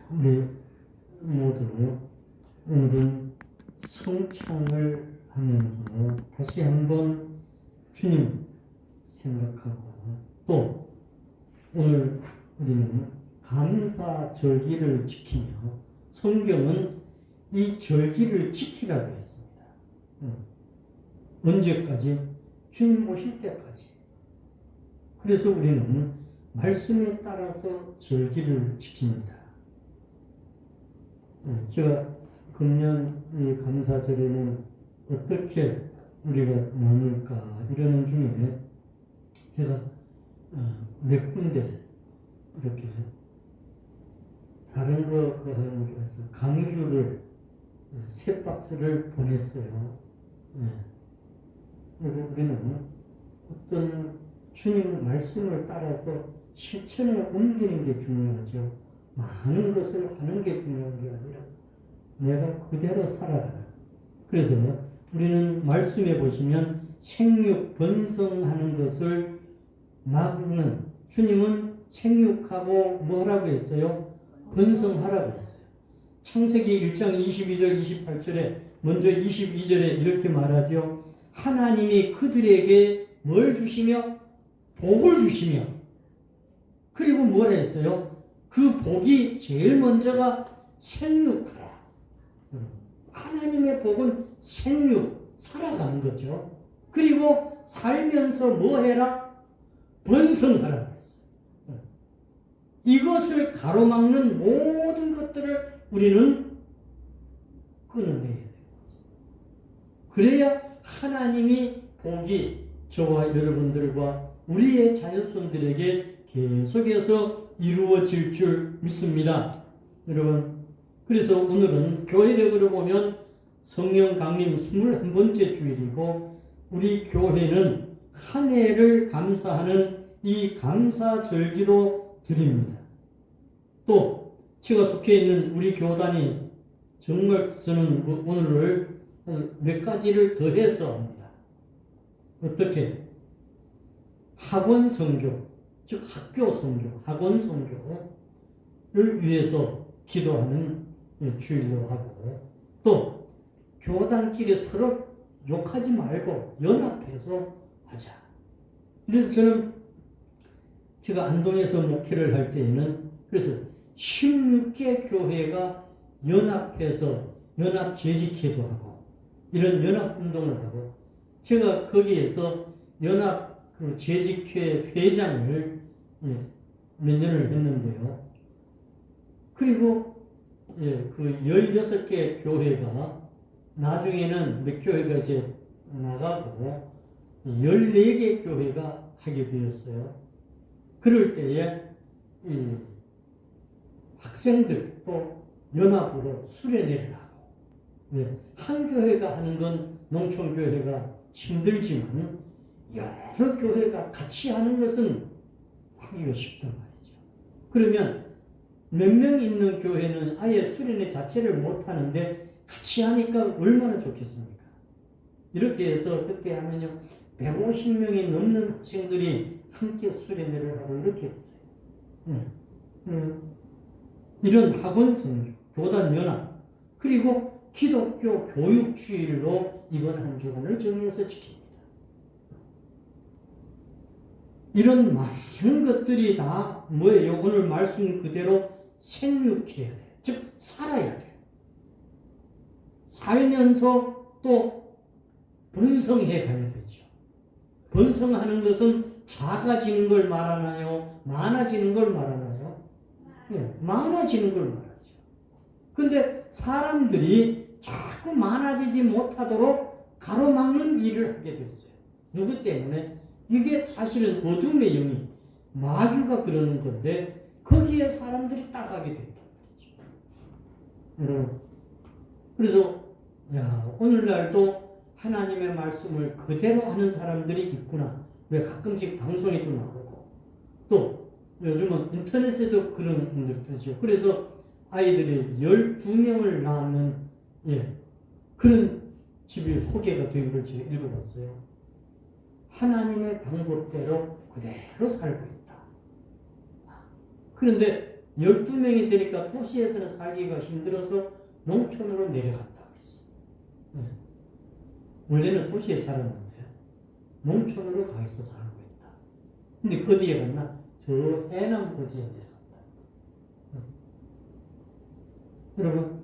우리 모두 오늘은 성찬을 하면서 다시 한번 주님 생각하고, 또 오늘 우리는 감사절기를 지키며, 성경은 이 절기를 지키라고 했습니다. 언제까지? 주님 오실 때까지. 그래서 우리는 말씀에 따라서 절기를 지킵니다. 제가 금년 이 감사절에는 어떻게 우리가 나눌까 이러는 중에 제가 몇 군데 이렇게 다른 하는 데서 강주를 3박스를 보냈어요. 그리고 우리는 어떤 주님 말씀을 따라서 실천에 옮기는 게 중요하죠. 많은 것을 하는 게 중요한 게 아니라 내가 그대로 살아가는. 그래서 우리는 말씀에 보시면 생육 번성하는 것을 막는, 주님은 생육하고 뭐라고 했어요? 번성하라고 했어요. 창세기 1장 22절 28절에 먼저 22절에 이렇게 말하죠. 하나님이 그들에게 뭘 주시며? 복을 주시며, 그리고 뭐라 했어요? 그 복이 제일 먼저가 생육하라. 하나님의 복은 생육, 살아가는 거죠. 그리고 살면서 뭐 해라? 번성하라. 이것을 가로막는 모든 것들을 우리는 끊어내야 돼요. 그래야 하나님이 복이 저와 여러분들과 우리의 자녀손들에게 계속해서 이루어질 줄 믿습니다. 여러분, 그래서 오늘은 교회력으로 보면 성령 강림 21번째 주일이고, 우리 교회는 한 해를 감사하는 이 감사절기로 드립니다. 또 제가 속해 있는 우리 교단이 정말 저는 오늘을 몇 가지를 더해서 합니다. 어떻게? 학원 선교, 즉 학교 선교, 학원 선교를 위해서 기도하는 주일로 하고, 또 교단끼리 서로 욕하지 말고 연합해서 하자. 그래서 저는 제가 안동에서 목회를 할 때에는 그래서 16개 교회가 연합해서 연합 재직회도 하고 이런 연합 운동을 하고, 제가 거기에서 연합 재직회 회장을 몇 년을 했는데요. 그리고 그 16개 교회가 나중에는 몇 교회가 이제 나가고 14개 교회가 하게 되었어요. 그럴 때에 학생들 또 연합으로 수련회를 하고, 한 교회가 하는 건 농촌교회가 힘들지만 여러 교회가 같이 하는 것은 하기가 쉽단 말이죠. 그러면 몇 명 있는 교회는 아예 수련회 자체를 못 하는데 같이 하니까 얼마나 좋겠습니까? 이렇게 해서 그때 하면요 150명이 넘는 학생들이 함께 수련회를 하고 이렇게 했어요. 이런 학원 선교, 교단 연합, 그리고 기독교 교육주일로 이번 한 주간을 정해서 지킵니다. 이런 많은 것들이 다 뭐예요? 오늘 말씀 그대로 생육해야 돼요. 즉 살아야 돼요. 살면서 또 번성해 가야 되죠. 번성하는 것은 작아지는 걸 말하나요? 많아지는 걸 말하나요? 많아지는 걸 말하죠. 근데 사람들이 자꾸 많아지지 못하도록 가로막는 일을 하게 됐어요. 누구 때문에? 이게 사실은 어둠의 영이 마귀가 그러는 건데 거기에 사람들이 따가게 됐단 말이죠. 그래서 오늘날도 하나님의 말씀을 그대로 하는 사람들이 있구나. 왜 가끔씩 방송에도 나오고, 또 요즘은 인터넷에도 그런 분들도 있죠. 그래서 아이들이 12명을 낳는 그런 집이 소개가 된 걸 제가 읽어봤어요. 하나님의 방법대로 그대로 살고 있다. 그런데 12명이 되니까 도시에서는 살기가 힘들어서 농촌으로 내려갔다고 했어요. 원래는 도시에 살았는데 농촌으로 가서 살고 있다. 근데 그 뒤에 갔나? 저 해남 고지에 내려갔다. 여러분,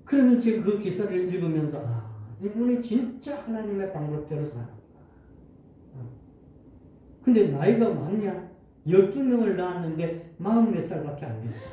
그러면 지금 그 기사를 읽으면서 이분이 진짜 하나님의 방법대로 사는구나. 근데 나이가 많냐? 12명을 낳았는데 40몇 살밖에 안 됐어.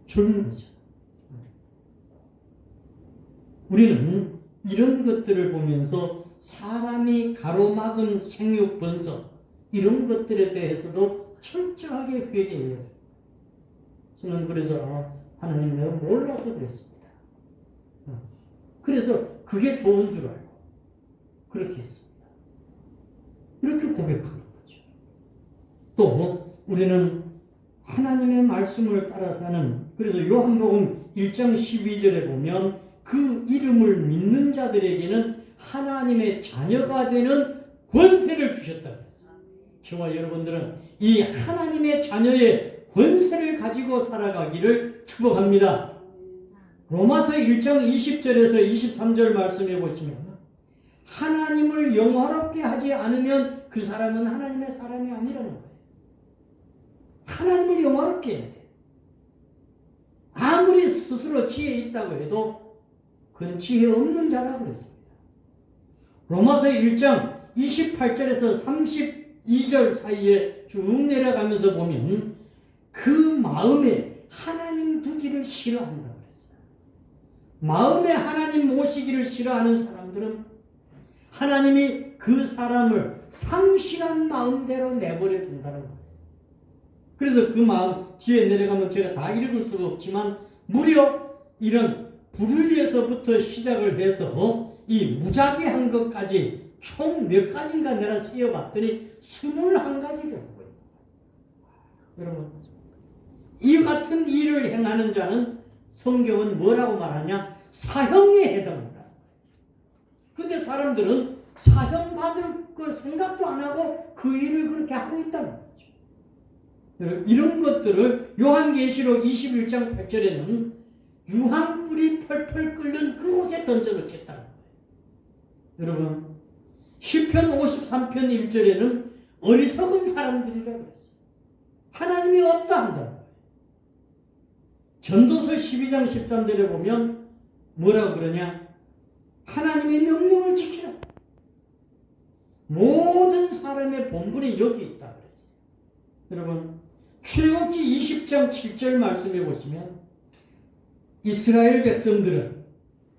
젊은 거죠. 우리는 이런 것들을 보면서 사람이 가로막은 생육 번성 이런 것들에 대해서도 철저하게 회개해야 돼요. 저는 그래서 하나님 내가 몰라서 그랬습니다. 그래서 그게 좋은 줄 알고 그렇게 했습니다. 이렇게 고백하는 거죠. 또 우리는 하나님의 말씀을 따라 사는, 그래서 요한복음 1장 12절에 보면 그 이름을 믿는 자들에게는 하나님의 자녀가 되는 권세를 주셨다고 했어요. 저와 여러분들은 이 하나님의 자녀의 권세를 가지고 살아가기를 축복합니다. 로마서 1장 20절에서 23절 말씀해 보시면 하나님을 영화롭게 하지 않으면 그 사람은 하나님의 사람이 아니라는 거예요. 하나님을 영화롭게 해야 돼. 아무리 스스로 지혜 있다고 해도 그는 지혜 없는 자라고 그랬습니다. 로마서 1장 28절에서 32절 사이에 쭉 내려가면서 보면 그 마음에 하나님 두기를 싫어한다고 그랬어요. 마음에 하나님 모시기를 싫어하는 사람들은 하나님이 그 사람을 상실한 마음대로 내버려 둔다는 거예요. 그래서 그 마음 뒤에 내려가면 제가 다 읽을 수가 없지만 무려 이런 불의에서부터 시작을 해서 이 무자비한 것까지 총 몇 가지인가 내가 세어봤더니 21가지를 하고 있는 거예요. 여러분, 이 같은 일을 행하는 자는 성경은 뭐라고 말하냐? 사형에 해당한다. 근데 사람들은 사형 받을 걸 생각도 안 하고 그 일을 그렇게 하고 있다는 거죠. 이런 것들을 요한계시록 21장 8절에는 유황불이 펄펄 끓는 그곳에 던져놓겠다는 거예요. 여러분, 시편 53편 1절에는 어리석은 사람들이라고 했어요. 하나님이 없다 한다는 거예요. 전도서 12장 13절에 보면 뭐라고 그러냐? 하나님의 명령을 지키라. 모든 사람의 본분이 여기 있다 그랬어요. 여러분, 출애굽기 20장 7절 말씀해 보시면 이스라엘 백성들은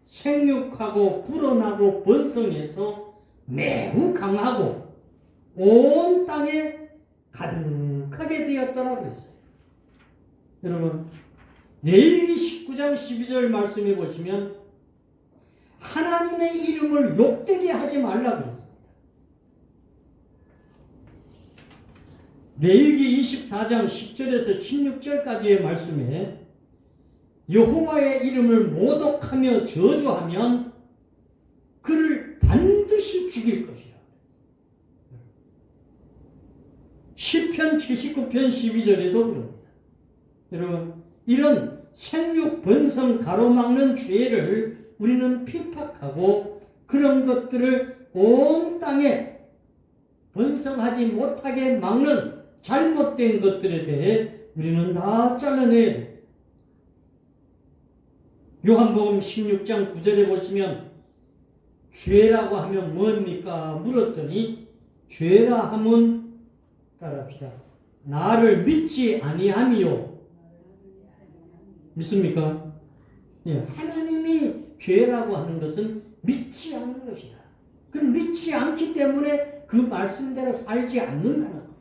생육하고 불어나고 번성해서 매우 강하고 온 땅에 가득하게 되었더라 그랬어요. 여러분, 레위기 19장 12절 말씀해 보시면 하나님의 이름을 욕되게 하지 말라 그랬습니다. 레위기 24장 10절에서 16절까지의 말씀에 여호와의 이름을 모독하며 저주하면 그를 반드시 죽일 것이라. 시편 79편 12절에도 그럽니다. 여러분, 이런 생육 번성 가로막는 죄를 우리는 핍박하고 그런 것들을 온 땅에 번성하지 못하게 막는 잘못된 것들에 대해 우리는 다 잘라내야 돼요. 요한복음 16장 9절에 보시면 죄라고 하면 뭡니까? 물었더니 죄라 하면 따라합시다. 나를 믿지 아니함이요. 믿습니까? 예, 하나님이 죄라고 하는 것은 믿지 않는 것이다. 그럼 믿지 않기 때문에 그 말씀대로 살지 않는다는 거예요.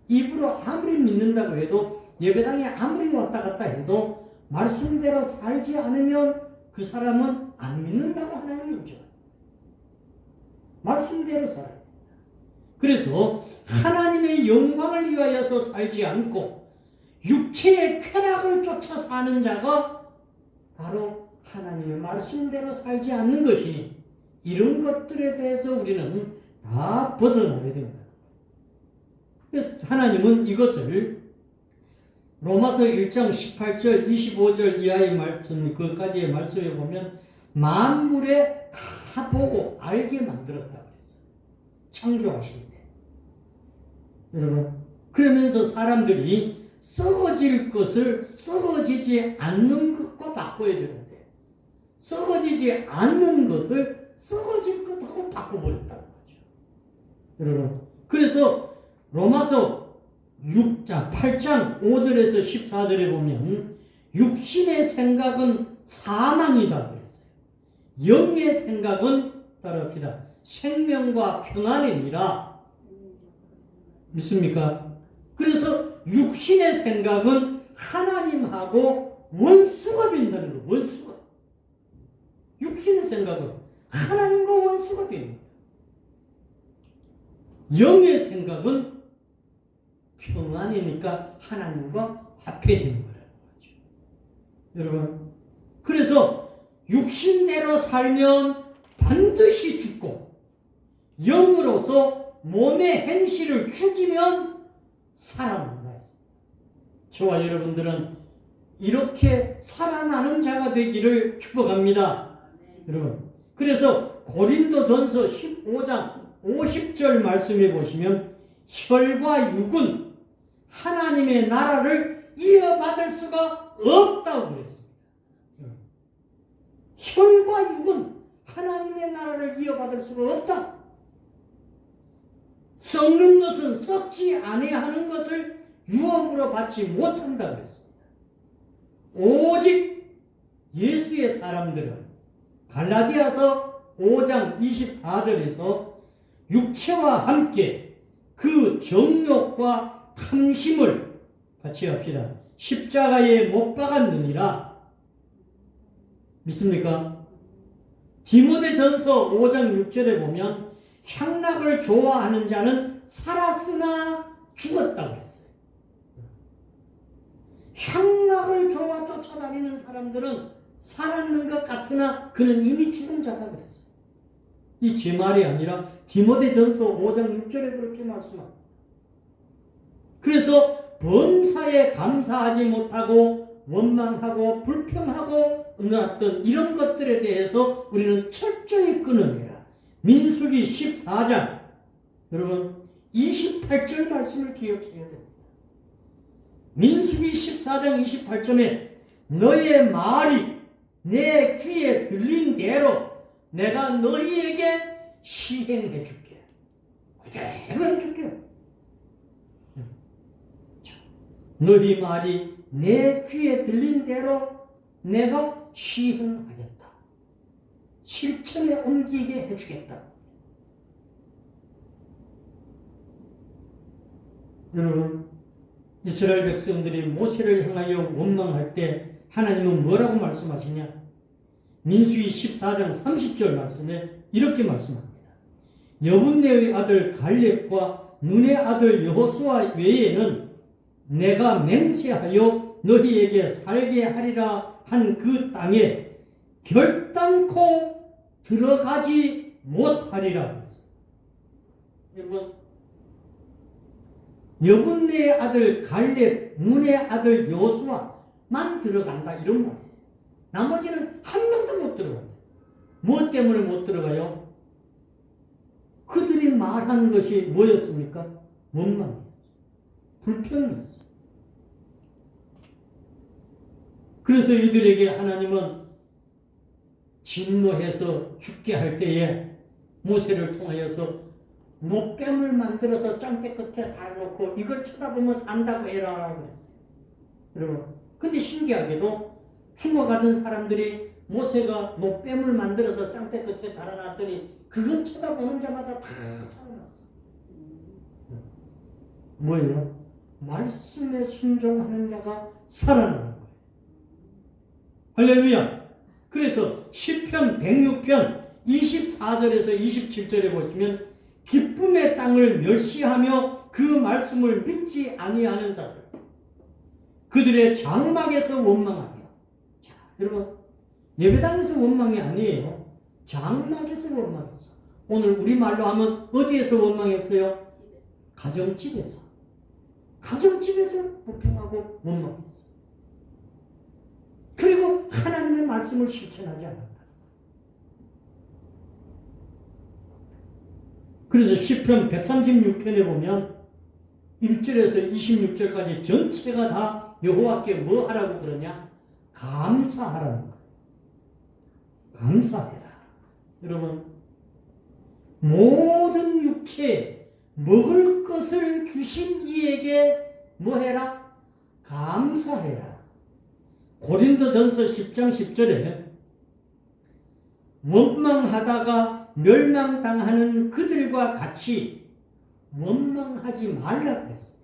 입으로 아무리 믿는다고 해도 예배당에 아무리 왔다 갔다 해도 말씀대로 살지 않으면 그 사람은 안 믿는다고 하나님이죠. 말씀대로 살아야 됩니다. 그래서 하나님의 영광을 위하여서 살지 않고 육체의 쾌락을 쫓아 사는 자가 바로 하나님의 말씀대로 살지 않는 것이니 이런 것들에 대해서 우리는 다 벗어나야 됩니다. 그래서 하나님은 이것을 로마서 1장 18절, 25절 이하의 말씀, 그까지의 말씀에 보면 만물에 다 보고 알게 만들었다 그랬어요. 창조하실 때. 여러분, 그러면서 사람들이 썩어질 것을 썩어지지 않는 것과 바꿔야 되는데, 썩어지지 않는 것을 썩어질 것하고 바꿔버렸다는 거죠. 여러분, 그래서 로마서 8장 5절에서 14절에 보면 육신의 생각은 사망이다 그랬어요. 영의 생각은 따라합시다. 생명과 평안이니라. 믿습니까? 그래서 육신의 생각은 하나님하고 원수가 된다는 거예요. 원수가. 육신의 생각은 하나님과 원수가 됩니다. 영의 생각은 평안이니까 하나님과 합해지는 거라는 거죠. 여러분, 그래서 육신대로 살면 반드시 죽고 영으로서 몸의 행실을 죽이면 살아난다. 저와 여러분들은 이렇게 살아나는 자가 되기를 축복합니다. 여러분, 그래서 고린도전서 15장 50절 말씀해 보시면 혈과 육은 하나님의 나라를 이어받을 수가 없다고 그랬습니다. 혈과 육은 하나님의 나라를 이어받을 수가 없다. 썩는 것은 썩지 아니하는 것을 유업으로 받지 못한다 그랬습니다. 오직 예수의 사람들은 갈라디아서 5장 24절에서 육체와 함께 그 정욕과 탐심을 같이 합시다. 십자가에 못 박았느니라. 믿습니까? 디모데전서 5장 6절에 보면 향락을 좋아하는 자는 살았으나 죽었다고 했어요. 향락을 좋아 쫓아다니는 사람들은 살았는 것 같으나 그는 이미 죽은 자다 그랬어요. 이 제 말이 아니라 디모데전서 5장 6절에 그렇게 말씀합니다. 그래서 범사에 감사하지 못하고 원망하고 불평하고 어떤 이런 것들에 대해서 우리는 철저히 끊어내라. 민수기 14장 여러분 28절 말씀을 기억해야 됩니다. 민수기 14장 28절에 너의 말이 내 귀에 들린 대로 내가 너희에게 시행해 줄게. 그대로 해 줄게. 너희 말이 내 귀에 들린 대로 내가 시행하겠다. 실천에 옮기게 해주겠다. 여러분, 이스라엘 백성들이 모세를 향하여 원망할 때 하나님은 뭐라고 말씀하시냐? 민수기 14장 30절 말씀에 이렇게 말씀합니다. 여분네의 아들 갈렙과 눈의 아들 여호수아 외에는 내가 맹세하여 너희에게 살게 하리라 한 그 땅에 결단코 들어가지 못하리라. 여러분, 여분네의 아들 갈렙, 눈의 아들 여호수아만 들어간다 이런 말이에요. 나머지는 한 명도 못 들어간다. 무엇 때문에 못 들어가요? 그들이 말한 것이 뭐였습니까? 원망이었어요. 불평이었어요. 그래서 이들에게 하나님은 진노해서 죽게 할 때에 모세를 통하여서 못뱀을 만들어서 짱대 끝에 달아놓고 이걸 쳐다보면 산다고 해라 그랬어요. 여러분, 근데 신기하게도 죽어가던 사람들이 모세가 못뱀을 만들어서 짱대 끝에 달아놨더니 그건 쳐다보는 자마다 다 살아났어. 뭐예요? 말씀에 순종하는 자가 살아나는 거예요. 할렐루야. 그래서 시편 106편 24절에서 27절에 보시면 기쁨의 땅을 멸시하며 그 말씀을 믿지 아니하는 자들, 그들의 장막에서 원망하며. 자, 여러분, 예배당에서 원망이 아니에요. 장막에서 원망했어. 오늘 우리말로 하면 어디에서 원망했어요? 가정집에서. 계속 불평하고 원망했어. 그리고 하나님의 말씀을 실천하지 않았다. 그래서 시편 136편에 보면 1절에서 26절까지 전체가 다 여호와께 뭐 하라고 그러냐? 감사하라는 거예요. 감사해라. 여러분, 모든 육체 먹을 것을 주신 이에게 뭐 해라? 감사해라. 고린도전서 10장 10절에 원망하다가 멸망당하는 그들과 같이 원망하지 말라고 했습니다.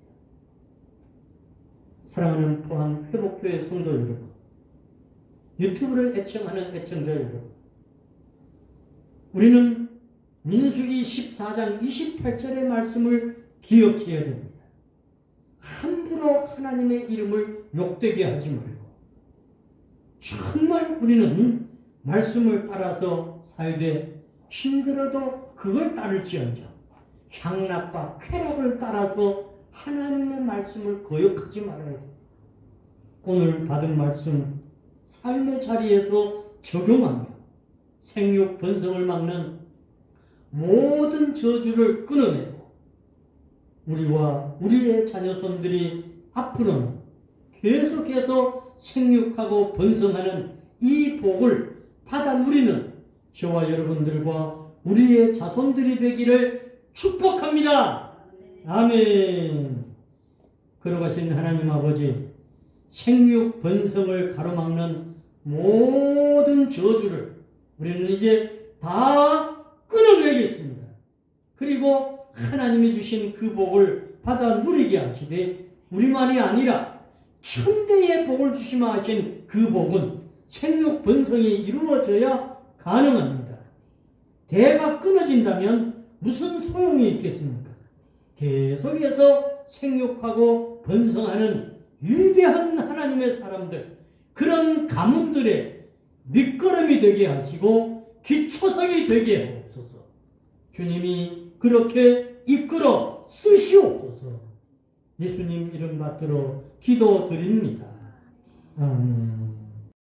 사랑하는 포항 회복교회 성도 여러분, 유튜브를 애청하는 애청자 여러분, 우리는 민수기 14장 28절의 말씀을 기억해야 됩니다. 함부로 하나님의 이름을 욕되게 하지 말고 정말 우리는 말씀을 따라서 살되 힘들어도 그걸 따를지언정 향락과 쾌락을 따라서 하나님의 말씀을 거역하지 말아야 됩니다. 오늘 받은 말씀 삶의 자리에서 적용하며 생육 번성을 막는 모든 저주를 끊어내고 우리와 우리의 자녀손들이 앞으로는 계속해서 생육하고 번성하는 이 복을 받아 누리는 저와 여러분들과 우리의 자손들이 되기를 축복합니다. 아멘. 걸어가신 하나님 아버지, 생육 번성을 가로막는 모든 저주를 우리는 이제 다 끊어내겠습니다. 그리고 하나님이 주신 그 복을 받아 누리게 하시되 우리만이 아니라 천대의 복을 주시마 하신 그 복은 생육 번성이 이루어져야 가능합니다. 대가 끊어진다면 무슨 소용이 있겠습니까? 계속해서 생육하고 번성하는 위대한 하나님의 사람들, 그런 가문들의 밑거름이 되게 하시고 기초석이 되게 하옵소서. 주님이 그렇게 이끌어 쓰시옵소서. 예수님 이름 받들어 기도드립니다. 아멘.